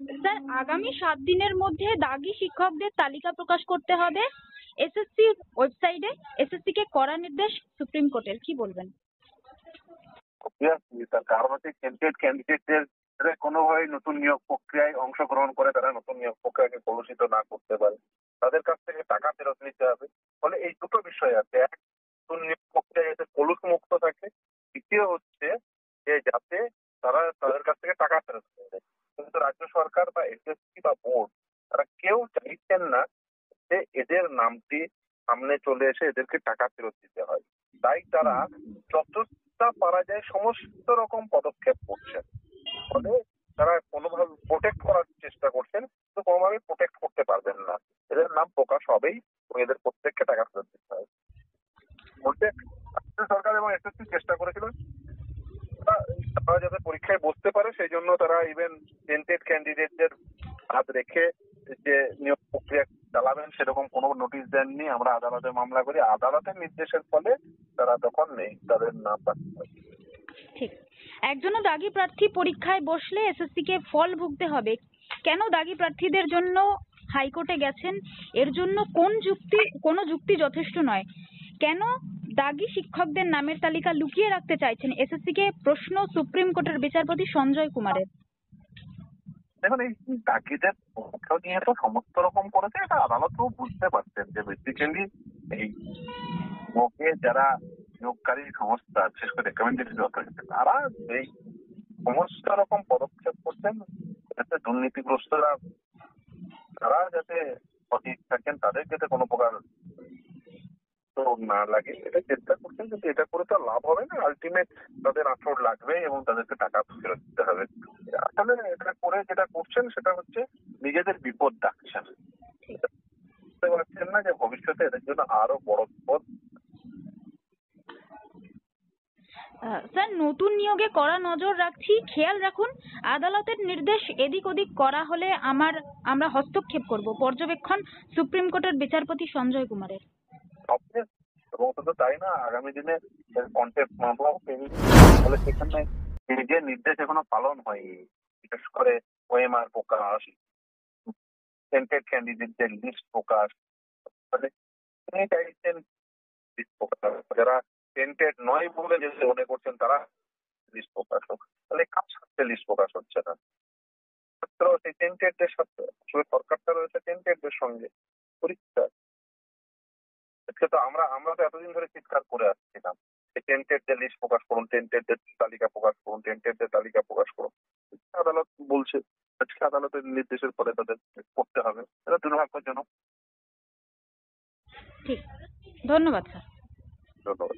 Sir, আগামী 7 দিনের মধ্যে দাগী শিক্ষকদের তালিকা প্রকাশ করতে হবে এসএসসি ওয়েবসাইটে। এসএসসি কে কড়া নির্দেশ সুপ্রিম কোর্টের, কি বলবেন? Obviously, তার কারণ হচ্ছে টেন্টেড ক্যান্ডিডেটদের কোনোভাবে নতুন নিয়োগ প্রক্রিয়ায় অংশগ্রহণ করে তারা নতুন নিয়োগ প্রক্রিয়াকে কলুষিত না করতে পারে, তাদের কাছ থেকে টাকা ফেরত নিতে হবে। ফলে এই দুটো বিষয় আছে, এক, নতুন নিয়োগ প্রক্রিয়া যাতে কলুষ মুক্ত থাকে, দ্বিতীয় হচ্ছে যে যাতে তারা তাদের কাছ থেকে টাকা ফেরত নিয়ে দেয়। কিন্তু রাজ্য সরকার বা এসএসসি বা বোর্ড তারা কেউ চাইছেন না যে এদের নামটি সামনে চলে এসে এদেরকে টাকা ফেরত দিতে হয়। তাই তারা যতটা পারা যায় সমস্ত রকম পদক্ষেপ করছেন। ফলে তারা কোনোভাবে প্রোটেক্ট করার চেষ্টা করছেন, কিন্তু কোনোভাবে প্রোটেক্ট করতে পারবেন না। এদের নাম প্রকাশ হবেই এবং এদের প্রত্যেককে টাকা ফেরত দিতে হবে। বলতে রাজ্য সরকার এবং এসএসসি চেষ্টা করেছিল তারা যাতে পরীক্ষায় বসতে পারে, সেই জন্য তারা ইভেন টেন্টেড ক্যান্ডিডেটদের হাত রেখে যে নিয়োগ প্রক্রিয়া চালাবেন সেরকম কোনো নোটিশ দেননি। আমরা আদালতে মামলা করি, আদালতের নির্দেশের ফলে তারা তখন নেই, তাদের নাম রাখতে হয়। ঠিক। একজনও দাগী প্রার্থী পরীক্ষায় বসলে এসএসসি কে ফল ভুগতে হবে। কেন দাগী প্রার্থীদের জন্য হাইকোর্টে গেছেন? এর জন্য কোনো যুক্তি যথেষ্ট নয়। কেন দাগী শিক্ষকদের নামের তালিকা লুকিয়ে রাখতে চাইছেন এসএসসি কে? প্রশ্ন সুপ্রিম কোর্টের বিচারপতি সঞ্জয় কুমারের। দেখুন, এই দাগিদের পক্ষ নিয়ে তো সমস্ত রকম করেছে, এটা আদালতও বুঝতে পারছেন যে বেসিক্যালি এই ওকে যারা নিয়োগকারী সংস্থা, বিশেষ করে রেকমেন্ডেড অথরিটি, তারা এই সমস্ত রকম পদক্ষেপ করছেন যাতে দুর্নীতিগ্রস্তরা তারা যাতে সঠিক থাকেন, তাদের যাতে কোনো প্রকার না লাগে, এটা চেষ্টা করছেন। কিন্তু এটা করে তো লাভ হবে না, আলটিমেট তাদের আঁচড় লাগবে এবং তাদেরকে টাকা ফেরত দিতে হবে। আসলে এটা করে যেটা করছেন সেটা হচ্ছে নিজেদের বিপদ ডাকছেন, বুঝতে পারছেন না যে ভবিষ্যতে এদের জন্য আরো বড় বিপদ। স্যার, নতুন নিয়োগে কড়া নজর রাখছি, খেয়াল রাখুন। আদালতের নির্দেশ এদিক ওদিক করা হলে আমরা হস্তক্ষেপ করব। পর্যবেক্ষণ সুপ্রিম কোর্টের বিচারপতি সঞ্জয় কুমারের। এবং শুধু তাই না, আগামী দিনে কন্টেস্ট মামলাও ফলে সেখানে যে নির্দেশ এখনো পালন হয়নি, বিশেষ করে ওএমআর প্রকাশ, টেন্টেড ক্যান্ডিডেটদের লিস্ট প্রকাশ, মানে তিনি চাইছেন লিস্ট প্রকাশ, যারা টেন্টেড নয় বলে যে মনে করছেন তারা লিস্ট প্রকাশ হোক। তাহলে কার সাথে লিস্ট প্রকাশ হচ্ছে না? মাত্র সেই টেন্টেডদের সাথে আসলে সরকারটা রয়েছে টেন্টেডদের সঙ্গে পরীক্ষা। আজকে তো আমরা তো এতদিন ধরে চিৎকার করে আসছিলাম টেন্টেডদের লিস্ট প্রকাশ করুন, টেন্টেডদের তালিকা প্রকাশ করুন, টেন্টেডদের তালিকা প্রকাশ করুন। আদালত বলছে, আজকে আদালতের নির্দেশের পরে তাদের করতে হবে। এটা দুর্ভাগ্যজনক। ঠিক, ধন্যবাদ স্যার। ধন্যবাদ।